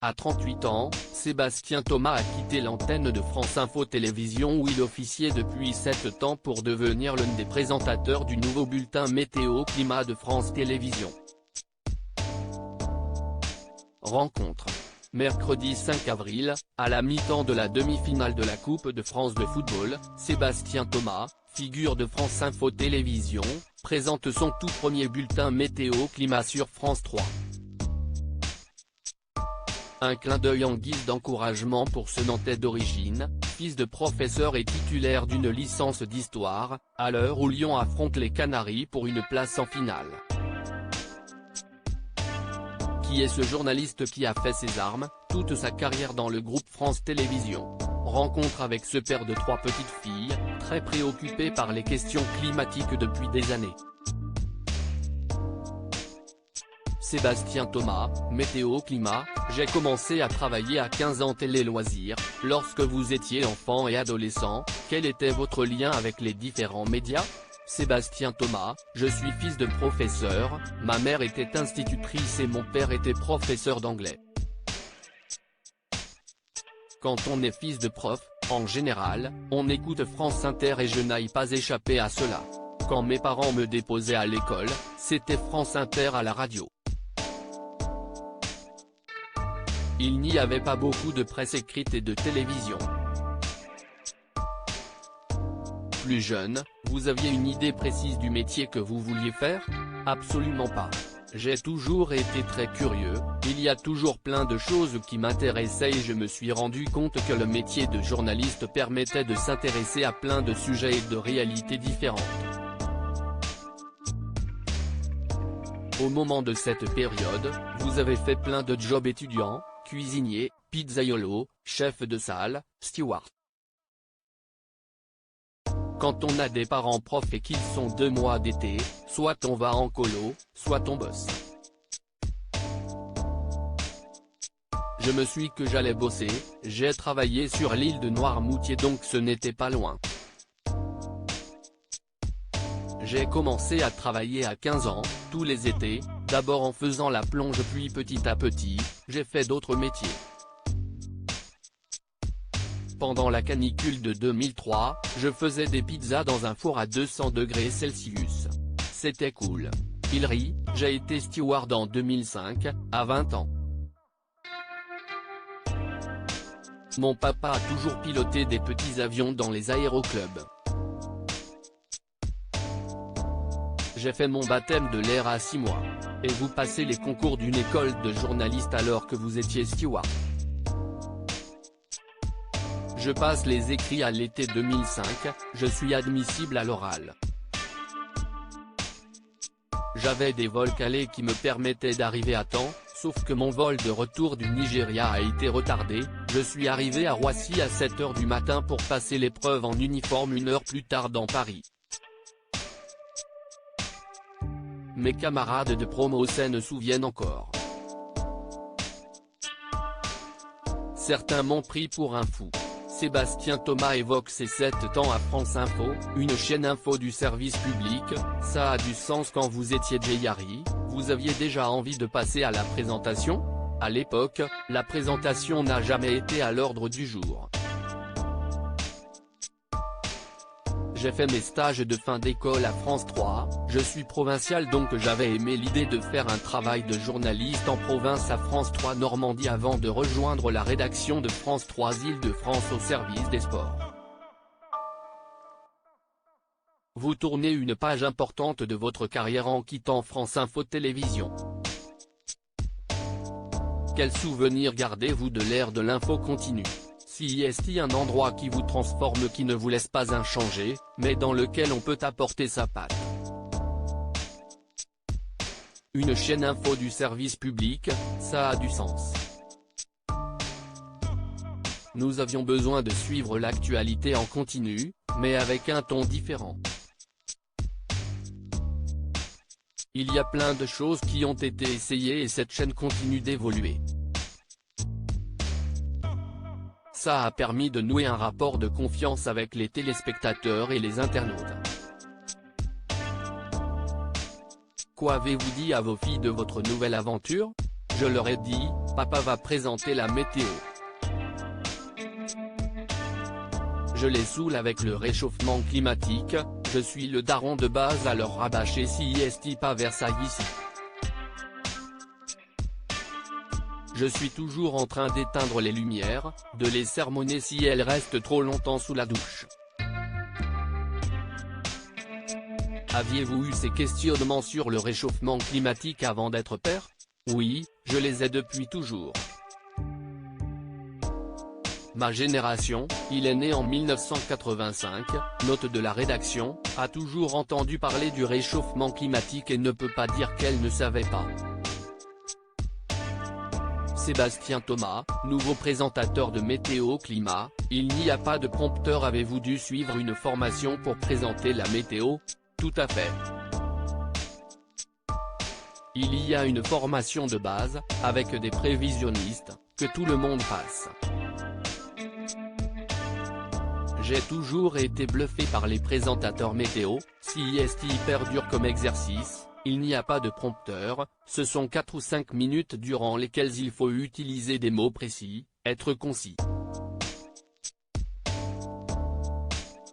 À 38 ans, Sébastien Thomas a quitté l'antenne de France Info Télévision où il officiait depuis 7 ans pour devenir l'un des présentateurs du nouveau bulletin météo-climat de France Télévisions. Rencontre. Mercredi 5 avril, à la mi-temps de la demi-finale de la Coupe de France de football, Sébastien Thomas, figure de France Info Télévisions, présente son tout premier bulletin météo-climat sur France 3. Un clin d'œil en guise d'encouragement pour ce Nantais d'origine, fils de professeur et titulaire d'une licence d'histoire, à l'heure où Lyon affronte les Canaries pour une place en finale. Qui est ce journaliste qui a fait ses armes, toute sa carrière dans le groupe France Télévisions? Rencontre avec ce père de 3 petites filles, très préoccupé par les questions climatiques depuis des années. Sébastien Thomas, météo-climat, j'ai commencé à travailler à 15 ans télé-loisirs. Lorsque vous étiez enfant et adolescent, quel était votre lien avec les différents médias? Sébastien Thomas, je suis fils de professeur, ma mère était institutrice et mon père était professeur d'anglais. Quand on est fils de prof, en général, on écoute France Inter et je n'aille pas échapper à cela. Quand mes parents me déposaient à l'école, c'était France Inter à la radio. Il n'y avait pas beaucoup de presse écrite et de télévision. Plus jeune, vous aviez une idée précise du métier que vous vouliez faire? Absolument pas. J'ai toujours été très curieux, il y a toujours plein de choses qui m'intéressaient et je me suis rendu compte que le métier de journaliste permettait de s'intéresser à plein de sujets et de réalités différentes. Au moment de cette période, vous avez fait plein de jobs étudiants, cuisinier, pizzaiolo, chef de salle, steward. Quand on a des parents profs et qu'ils sont 2 mois d'été, soit on va en colo, soit on bosse. Je me suis dit que j'allais bosser, j'ai travaillé sur l'île de Noirmoutier donc ce n'était pas loin. J'ai commencé à travailler à 15 ans, tous les étés, d'abord en faisant la plonge puis petit à petit, j'ai fait d'autres métiers. Pendant la canicule de 2003, je faisais des pizzas dans un four à 200 degrés Celsius. C'était cool. Il rit, j'ai été steward en 2005, à 20 ans. Mon papa a toujours piloté des petits avions dans les aéroclubs. J'ai fait mon baptême de l'air à 6 mois. Et vous passez les concours d'une école de journaliste alors que vous étiez steward. Je passe les écrits à l'été 2005, je suis admissible à l'oral. J'avais des vols calés qui me permettaient d'arriver à temps, sauf que mon vol de retour du Nigeria a été retardé, je suis arrivé à Roissy à 7 h du matin pour passer l'épreuve en uniforme 1 heure plus tard dans Paris. Mes camarades de promo se souviennent encore. Certains m'ont pris pour un fou. Sébastien Thomas évoque ses 7 ans à France Info, une chaîne info du service public. Ça a du sens quand vous étiez Jayari, vous aviez déjà envie de passer à la présentation? À l'époque, la présentation n'a jamais été à l'ordre du jour. J'ai fait mes stages de fin d'école à France 3, je suis provincial donc j'avais aimé l'idée de faire un travail de journaliste en province à France 3 Normandie avant de rejoindre la rédaction de France 3 Île-de-France au service des sports. Vous tournez une page importante de votre carrière en quittant France Info Télévisions. Quel souvenir gardez-vous de l'ère de l'info continue? Si est-il un endroit qui vous transforme qui ne vous laisse pas inchangé, mais dans lequel on peut apporter sa patte? Une chaîne info du service public, ça a du sens. Nous avions besoin de suivre l'actualité en continu, mais avec un ton différent. Il y a plein de choses qui ont été essayées et cette chaîne continue d'évoluer. Ça a permis de nouer un rapport de confiance avec les téléspectateurs et les internautes. Quoi avez-vous dit à vos filles de votre nouvelle aventure? Je leur ai dit, papa va présenter la météo. Je les saoule avec le réchauffement climatique, je suis le daron de base à leur rabâcher si est pas Versailles ici. Je suis toujours en train d'éteindre les lumières, de les sermonner si elles restent trop longtemps sous la douche. Aviez-vous eu ces questionnements sur le réchauffement climatique avant d'être père? Oui, je les ai depuis toujours. Ma génération, il est né en 1985, note de la rédaction, a toujours entendu parler du réchauffement climatique et ne peut pas dire qu'elle ne savait pas. Sébastien Thomas, nouveau présentateur de Météo Climat, il n'y a pas de prompteur. Avez-vous dû suivre une formation pour présenter la météo? Tout à fait. Il y a une formation de base, avec des prévisionnistes, que tout le monde passe. J'ai toujours été bluffé par les présentateurs météo, si est hyper dur comme exercice, il n'y a pas de prompteur, ce sont 4 ou 5 minutes durant lesquelles il faut utiliser des mots précis, être concis.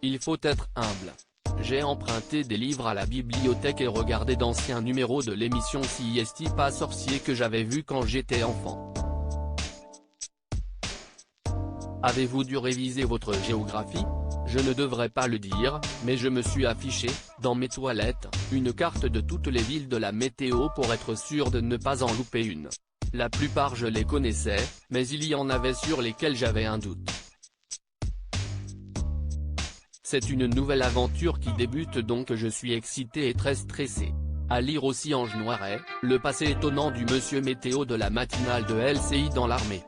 Il faut être humble. J'ai emprunté des livres à la bibliothèque et regardé d'anciens numéros de l'émission Si est pas sorcier que j'avais vu quand j'étais enfant. Avez-vous dû réviser votre géographie? Je ne devrais pas le dire, mais je me suis affiché, dans mes toilettes, une carte de toutes les villes de la météo pour être sûr de ne pas en louper une. La plupart je les connaissais, mais il y en avait sur lesquelles j'avais un doute. C'est une nouvelle aventure qui débute donc je suis excité et très stressé. À lire aussi Ange Noiret, le passé étonnant du monsieur météo de la matinale de LCI dans l'armée.